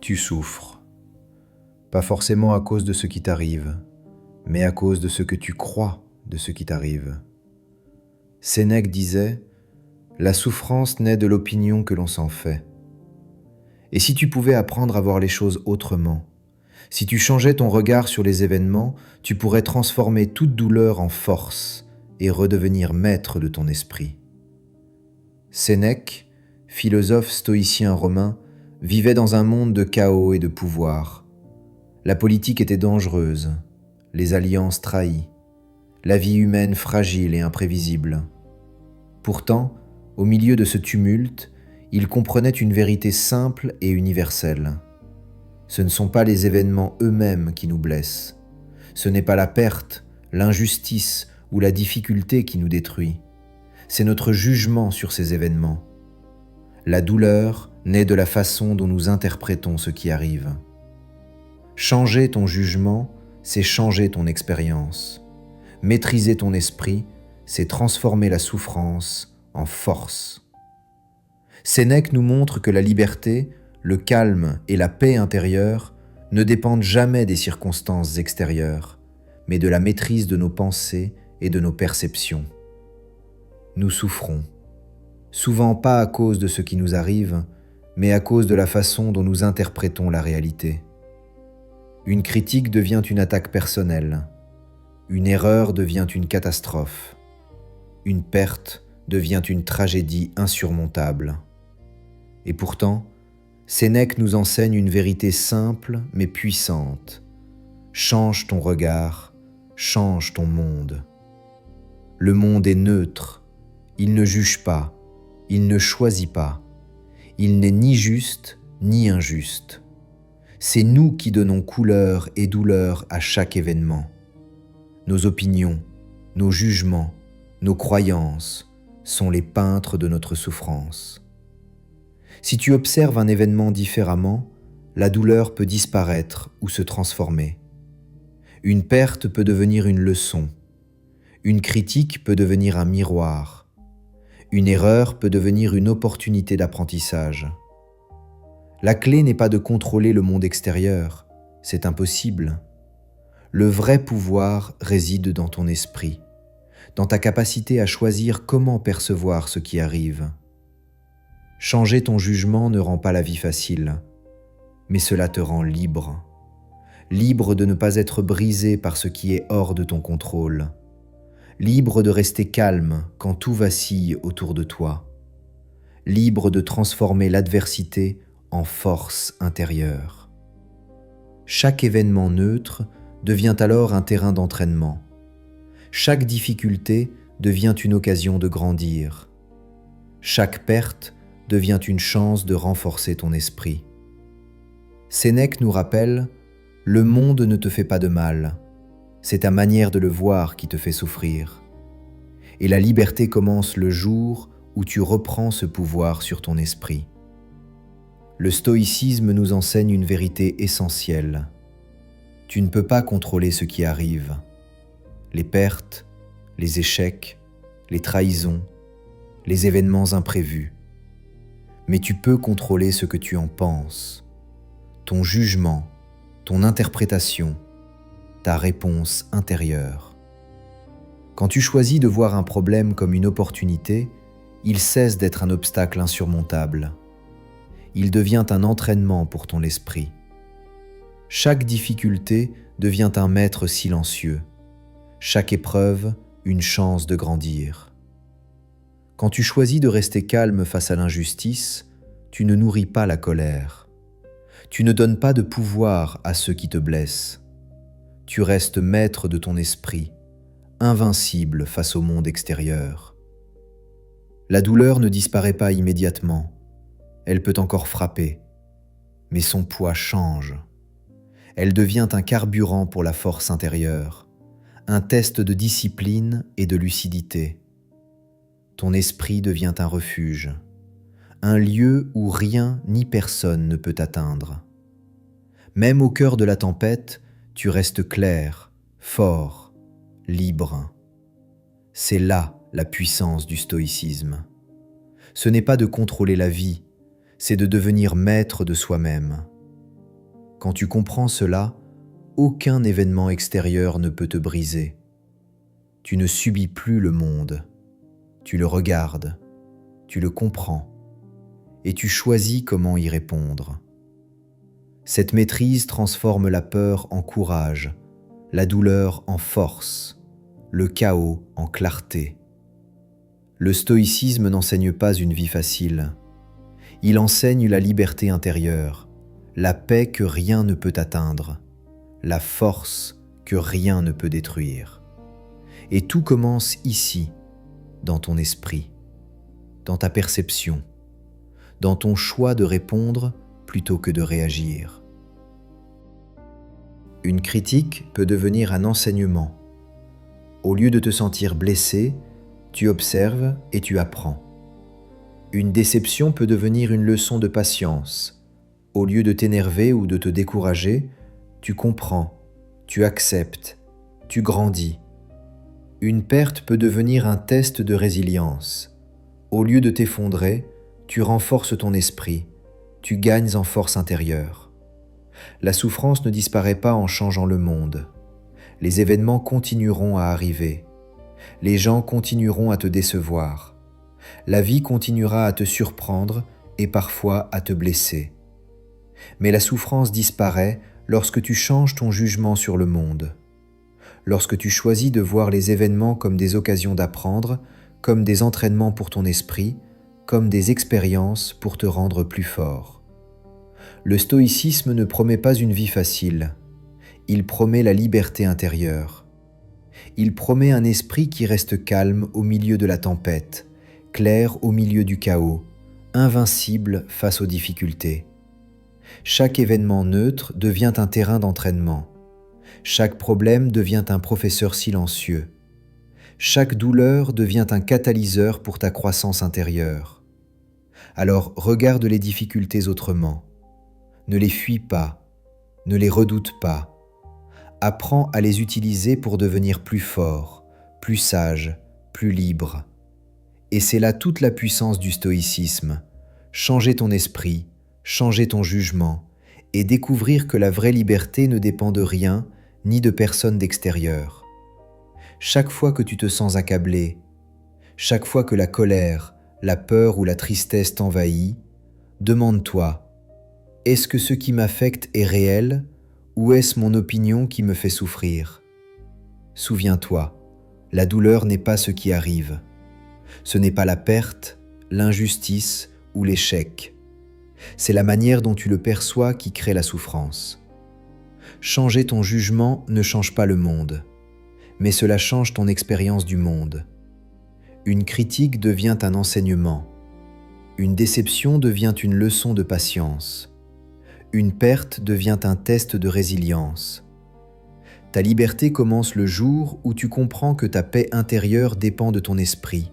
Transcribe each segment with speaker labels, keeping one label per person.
Speaker 1: Tu souffres, pas forcément à cause de ce qui t'arrive, mais à cause de ce que tu crois de ce qui t'arrive. Sénèque disait « La souffrance naît de l'opinion que l'on s'en fait ». Et si tu pouvais apprendre à voir les choses autrement, si tu changeais ton regard sur les événements, tu pourrais transformer toute douleur en force et redevenir maître de ton esprit. Sénèque, philosophe stoïcien romain, vivait dans un monde de chaos et de pouvoir. La politique était dangereuse, les alliances trahies, la vie humaine fragile et imprévisible. Pourtant, au milieu de ce tumulte, il comprenait une vérité simple et universelle. Ce ne sont pas les événements eux-mêmes qui nous blessent. Ce n'est pas la perte, l'injustice ou la difficulté qui nous détruit. C'est notre jugement sur ces événements. La douleur naît de la façon dont nous interprétons ce qui arrive. Changer ton jugement, c'est changer ton expérience. Maîtriser ton esprit, c'est transformer la souffrance en force. Sénèque nous montre que la liberté, le calme et la paix intérieure ne dépendent jamais des circonstances extérieures, mais de la maîtrise de nos pensées et de nos perceptions. Nous souffrons, souvent pas à cause de ce qui nous arrive, mais à cause de la façon dont nous interprétons la réalité. Une critique devient une attaque personnelle, une erreur devient une catastrophe, une perte devient une tragédie insurmontable. Et pourtant, Sénèque nous enseigne une vérité simple mais puissante. Change ton regard, change ton monde. Le monde est neutre, il ne juge pas, il ne choisit pas. Il n'est ni juste ni injuste. C'est nous qui donnons couleur et douleur à chaque événement. Nos opinions, nos jugements, nos croyances sont les peintres de notre souffrance. Si tu observes un événement différemment, la douleur peut disparaître ou se transformer. Une perte peut devenir une leçon. Une critique peut devenir un miroir. Une erreur peut devenir une opportunité d'apprentissage. La clé n'est pas de contrôler le monde extérieur, c'est impossible. Le vrai pouvoir réside dans ton esprit, dans ta capacité à choisir comment percevoir ce qui arrive. Changer ton jugement ne rend pas la vie facile, mais cela te rend libre. Libre de ne pas être brisé par ce qui est hors de ton contrôle. Libre de rester calme quand tout vacille autour de toi. Libre de transformer l'adversité en force intérieure. Chaque événement neutre devient alors un terrain d'entraînement. Chaque difficulté devient une occasion de grandir. Chaque perte devient une chance de renforcer ton esprit. Sénèque nous rappelle « Le monde ne te fait pas de mal, c'est ta manière de le voir qui te fait souffrir. Et la liberté commence le jour où tu reprends ce pouvoir sur ton esprit. » Le stoïcisme nous enseigne une vérité essentielle. Tu ne peux pas contrôler ce qui arrive. Les pertes, les échecs, les trahisons, les événements imprévus. Mais tu peux contrôler ce que tu en penses, ton jugement, ton interprétation, ta réponse intérieure. Quand tu choisis de voir un problème comme une opportunité, il cesse d'être un obstacle insurmontable. Il devient un entraînement pour ton esprit. Chaque difficulté devient un maître silencieux. Chaque épreuve, une chance de grandir. Quand tu choisis de rester calme face à l'injustice, tu ne nourris pas la colère. Tu ne donnes pas de pouvoir à ceux qui te blessent. Tu restes maître de ton esprit, invincible face au monde extérieur. La douleur ne disparaît pas immédiatement. Elle peut encore frapper, mais son poids change. Elle devient un carburant pour la force intérieure, un test de discipline et de lucidité. Ton esprit devient un refuge, un lieu où rien ni personne ne peut t'atteindre. Même au cœur de la tempête, tu restes clair, fort, libre. C'est là la puissance du stoïcisme. Ce n'est pas de contrôler la vie, c'est de devenir maître de soi-même. Quand tu comprends cela, aucun événement extérieur ne peut te briser. Tu ne subis plus le monde, tu le regardes, tu le comprends et tu choisis comment y répondre. Cette maîtrise transforme la peur en courage, la douleur en force, le chaos en clarté. Le stoïcisme n'enseigne pas une vie facile. Il enseigne la liberté intérieure, la paix que rien ne peut atteindre, la force que rien ne peut détruire. Et tout commence ici, dans ton esprit, dans ta perception, dans ton choix de répondre plutôt que de réagir. Une critique peut devenir un enseignement. Au lieu de te sentir blessé, tu observes et tu apprends. Une déception peut devenir une leçon de patience. Au lieu de t'énerver ou de te décourager, tu comprends, tu acceptes, tu grandis. Une perte peut devenir un test de résilience. Au lieu de t'effondrer, tu renforces ton esprit, tu gagnes en force intérieure. La souffrance ne disparaît pas en changeant le monde. Les événements continueront à arriver. Les gens continueront à te décevoir. La vie continuera à te surprendre et parfois à te blesser. Mais la souffrance disparaît lorsque tu changes ton jugement sur le monde. Lorsque tu choisis de voir les événements comme des occasions d'apprendre, comme des entraînements pour ton esprit, comme des expériences pour te rendre plus fort. Le stoïcisme ne promet pas une vie facile. Il promet la liberté intérieure. Il promet un esprit qui reste calme au milieu de la tempête, clair au milieu du chaos, invincible face aux difficultés. Chaque événement neutre devient un terrain d'entraînement. Chaque problème devient un professeur silencieux. Chaque douleur devient un catalyseur pour ta croissance intérieure. Alors regarde les difficultés autrement. Ne les fuis pas, ne les redoute pas. Apprends à les utiliser pour devenir plus fort, plus sage, plus libre. Et c'est là toute la puissance du stoïcisme. Changer ton esprit, changer ton jugement et découvrir que la vraie liberté ne dépend de rien ni de personne d'extérieur. Chaque fois que tu te sens accablé, chaque fois que la colère, la peur ou la tristesse t'envahit, demande-toi, est-ce que ce qui m'affecte est réel ou est-ce mon opinion qui me fait souffrir? Souviens-toi, la douleur n'est pas ce qui arrive. Ce n'est pas la perte, l'injustice ou l'échec. C'est la manière dont tu le perçois qui crée la souffrance. Changer ton jugement ne change pas le monde, mais cela change ton expérience du monde. Une critique devient un enseignement. Une déception devient une leçon de patience. Une perte devient un test de résilience. Ta liberté commence le jour où tu comprends que ta paix intérieure dépend de ton esprit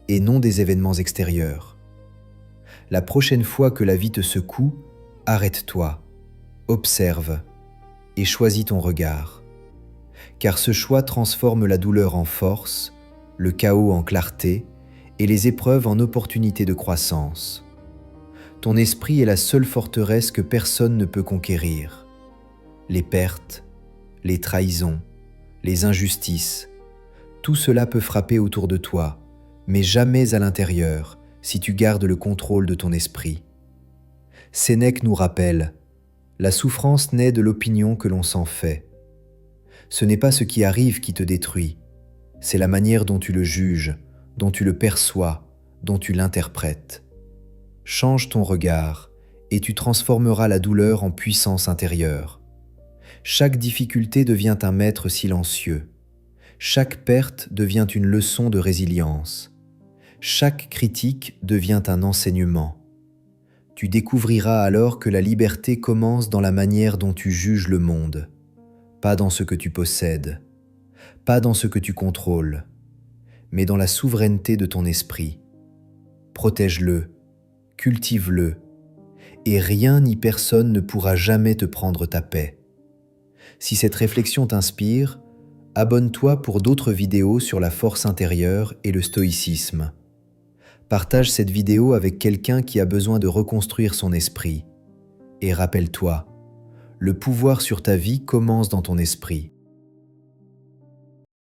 Speaker 1: et non des événements extérieurs. La prochaine fois que la vie te secoue, arrête-toi, observe et choisis ton regard. Car ce choix transforme la douleur en force, le chaos en clarté et les épreuves en opportunités de croissance. Ton esprit est la seule forteresse que personne ne peut conquérir. Les pertes, les trahisons, les injustices, tout cela peut frapper autour de toi, mais jamais à l'intérieur si tu gardes le contrôle de ton esprit. Sénèque nous rappelle, la souffrance naît de l'opinion que l'on s'en fait. Ce n'est pas ce qui arrive qui te détruit, c'est la manière dont tu le juges, dont tu le perçois, dont tu l'interprètes. Change ton regard et tu transformeras la douleur en puissance intérieure. Chaque difficulté devient un maître silencieux. Chaque perte devient une leçon de résilience. Chaque critique devient un enseignement. Tu découvriras alors que la liberté commence dans la manière dont tu juges le monde, pas dans ce que tu possèdes, pas dans ce que tu contrôles, mais dans la souveraineté de ton esprit. Protège-le, cultive-le, et rien ni personne ne pourra jamais te prendre ta paix. Si cette réflexion t'inspire, abonne-toi pour d'autres vidéos sur la force intérieure et le stoïcisme. Partage cette vidéo avec quelqu'un qui a besoin de reconstruire son esprit. Et rappelle-toi, le pouvoir sur ta vie commence dans ton esprit.